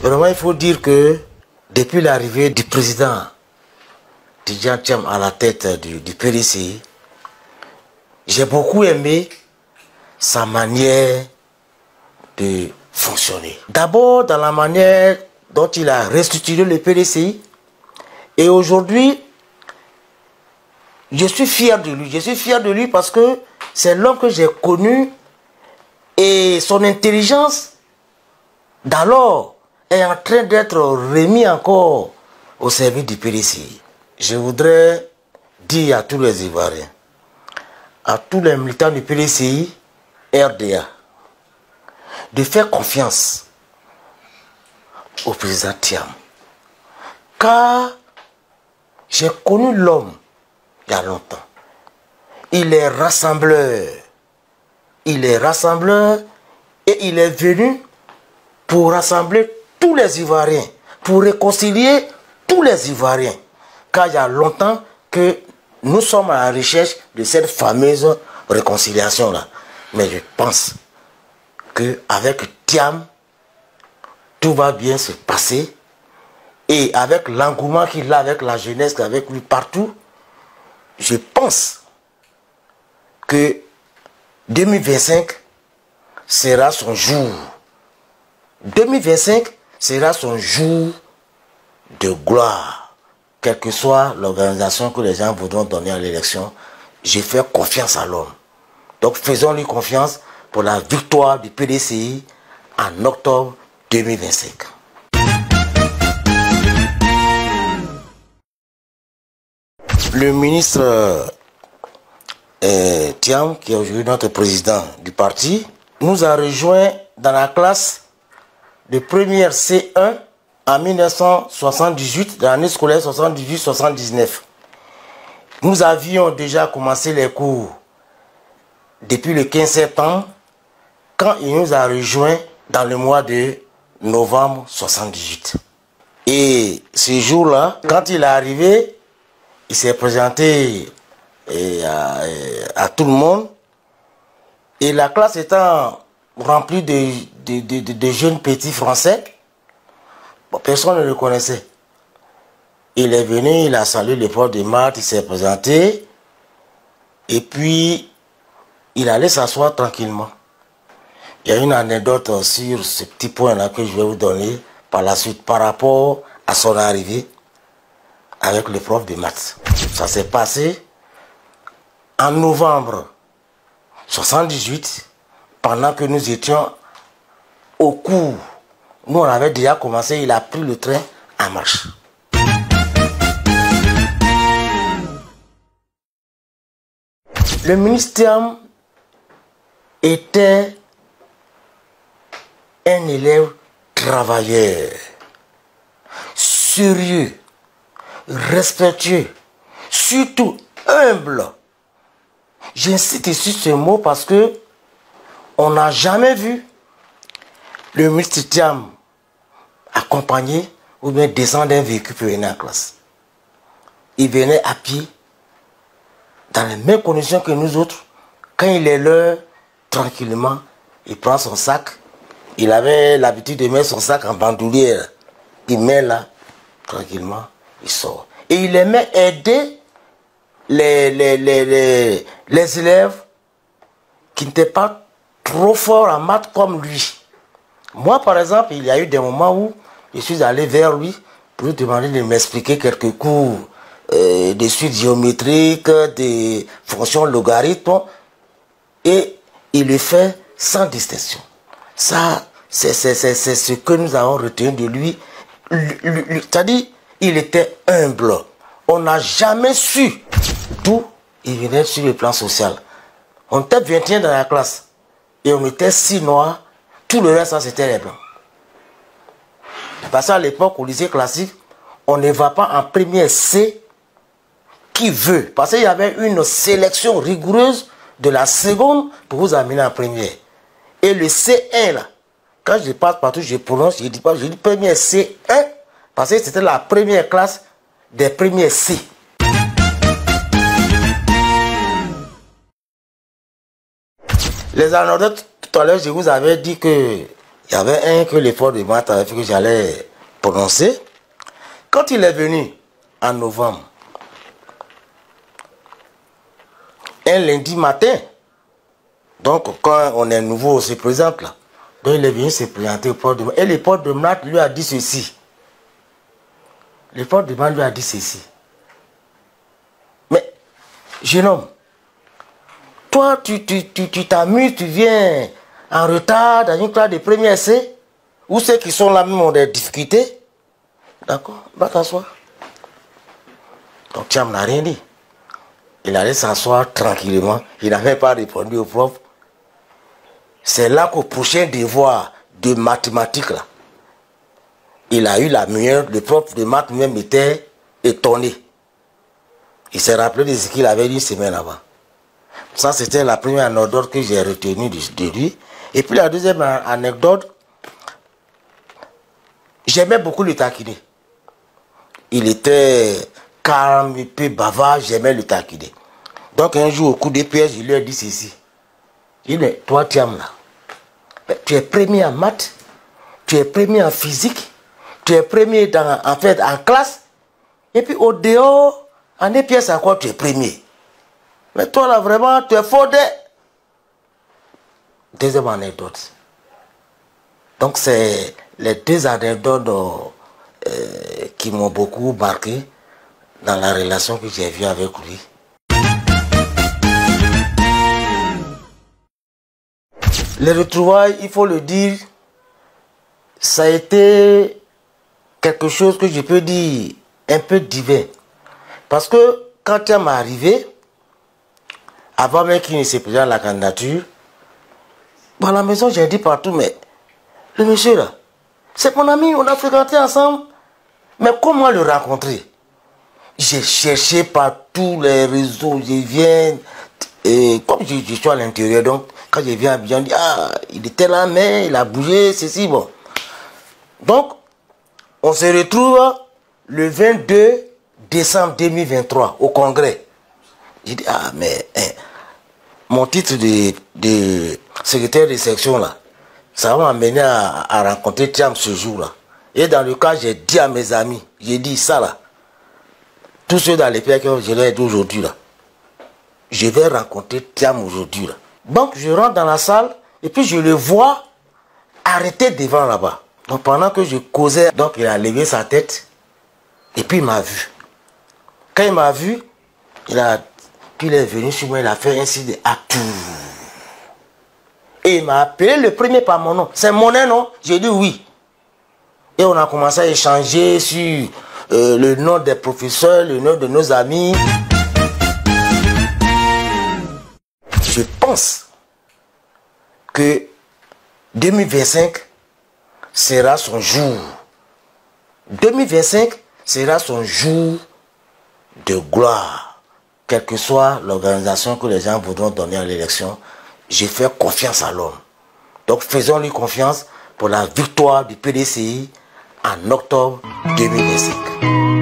Vraiment, il faut dire que depuis l'arrivée du président Tidjane Thiam à la tête du PDCI, j'ai beaucoup aimé sa manière de fonctionner. D'abord dans la manière dont il a restructuré le PDCI. Et aujourd'hui, je suis fier de lui. Je suis fier de lui parce que c'est l'homme que j'ai connu et son intelligence d'alors est en train d'être remis encore au service du PDCI. Je voudrais dire à tous les Ivoiriens, à tous les militants du PDCI, RDA, de faire confiance au président Thiam. Car j'ai connu l'homme il y a longtemps. Il est rassembleur. Il est rassembleur et il est venu pour rassembler tous les Ivoiriens, pour réconcilier tous les Ivoiriens. Car il y a longtemps que nous sommes à la recherche de cette fameuse réconciliation-là. Mais je pense qu'avec Thiam, tout va bien se passer. Et avec l'engouement qu'il a avec la jeunesse, avec lui partout, je pense que 2025 sera son jour. 2025 sera son jour de gloire. Quelle que soit l'organisation que les gens voudront donner à l'élection, je fais confiance à l'homme. Donc faisons-lui confiance pour la victoire du PDCI en octobre 2025. Le ministre Thiam, qui est aujourd'hui notre président du parti, nous a rejoint dans la classe de première C1 en 1978, dans l'année scolaire 78-79. Nous avions déjà commencé les cours depuis le 15 septembre, quand il nous a rejoint dans le mois de novembre 78. Et ce jour-là, quand il est arrivé, il s'est présenté à tout le monde. Et la classe étant remplie de jeunes petits français, bon, personne ne le connaissait. Il est venu, il a salué le prof de maths, il s'est présenté. Et puis, il allait s'asseoir tranquillement. Il y a une anecdote sur ce petit point-là que je vais vous donner par la suite par rapport à son arrivée avec le prof de maths. Ça s'est passé en novembre 78, pendant que nous étions au cours. Nous, on avait déjà commencé, il a pris le train en marche. Le ministre Thiam était un élève travailleur, sérieux, respectueux, surtout humble. J'insiste sur ce mot parce que on n'a jamais vu le ministre Thiam accompagner ou bien descendre d'un véhicule pour venir en classe. Il venait à pied, dans les mêmes conditions que nous autres. Quand il est l'heure, tranquillement, il prend son sac. Il avait l'habitude de mettre son sac en bandoulière. Il met là, tranquillement, il sort. Et il aimait aider les élèves qui n'étaient pas trop forts en maths comme lui. Moi, par exemple, il y a eu des moments où je suis allé vers lui pour lui demander de m'expliquer quelques cours de suites géométriques, des fonctions logarithmes, et il le fait sans distinction. Ça, c'est ce que nous avons retenu de lui. C'est-à-dire, il était humble. On n'a jamais su d'où il venait sur le plan social. On était 21 dans la classe et on était 6 noirs. Tout le reste, c'était les blancs. Parce qu'à l'époque, au lycée classique, on ne va pas en première C qui veut. Parce qu'il y avait une sélection rigoureuse de la seconde pour vous amener en première. Et le C1 là, quand je passe partout, je prononce, je dis pas, je dis première C1, parce que c'était la première classe des premiers C. Les anecdotes, tout à l'heure, je vous avais dit que Il y avait un que l'effort de maths avait fait que j'allais prononcer. Quand il est venu en novembre, un lundi matin, donc quand on est nouveau, on se présente là. Donc il est venu se présenter au prof de maths. Et le prof de maths lui a dit ceci. Le prof de maths lui a dit ceci. Mais, jeune homme, toi, tu t'amuses, tu viens en retard dans une classe de premier essai, où ceux qui sont là même ont des difficultés. D'accord, va t'asseoir. Donc Thiam n'a rien dit. Il allait s'asseoir tranquillement. Il n'a même pas répondu au prof. C'est là qu'au prochain devoir de mathématiques, là, il a eu la meilleure. Le prof de maths même était étonné. Il s'est rappelé de ce qu'il avait dit une semaine avant. Ça, c'était la première anecdote que j'ai retenue de lui. Et puis la deuxième anecdote, j'aimais beaucoup le taquiner. Il était calme, un peu bavard, j'aimais le taquiner. Donc un jour, au coup de pièce, je lui ai dit ceci. Il dit, toi, Thiam, là, tu es premier en maths, tu es premier en physique, tu es premier en classe, et puis au dehors, en des pièces à quoi tu es premier. Mais toi, là, vraiment, tu es faux. Deuxième anecdote. Donc, c'est les deux anecdotes qui m'ont beaucoup marqué dans la relation que j'ai vue avec lui. Les retrouvailles, il faut le dire, ça a été quelque chose que je peux dire un peu divin. Parce que quand Thiam m'est arrivé, avant même qu'il ne se présente à la candidature, à la maison, j'ai dit partout, mais le monsieur là, c'est mon ami, on a fréquenté ensemble. Mais comment le rencontrer? J'ai cherché par tous les réseaux, je viens, et comme je suis à l'intérieur, donc quand je viens à Abidjan, on dit, ah, il était là, mais il a bougé, ceci, bon. Donc, on se retrouve le 22 décembre 2023 au congrès. J'ai dit, ah, mais mon titre de secrétaire de section là, ça m'a amené à rencontrer Thiam ce jour-là. Et dans le cas, j'ai dit à mes amis, j'ai dit ça là, tous ceux dans les pays que je leur ai dit aujourd'hui là, je vais rencontrer Thiam aujourd'hui là. Donc je rentre dans la salle et puis je le vois arrêté devant là-bas. Donc pendant que je causais, donc il a levé sa tête et puis il m'a vu. Quand il m'a vu, puis il est venu sur moi, il a fait un signe de atout. Et il m'a appelé le premier par mon nom. C'est mon nom, non? J'ai dit oui. Et on a commencé à échanger sur le nom des professeurs, le nom de nos amis. Je pense que 2025 sera son jour. 2025 sera son jour de gloire. Quelle que soit l'organisation que les gens voudront donner à l'élection, j'ai fait confiance à l'homme. Donc faisons-lui confiance pour la victoire du PDCI en octobre 2025.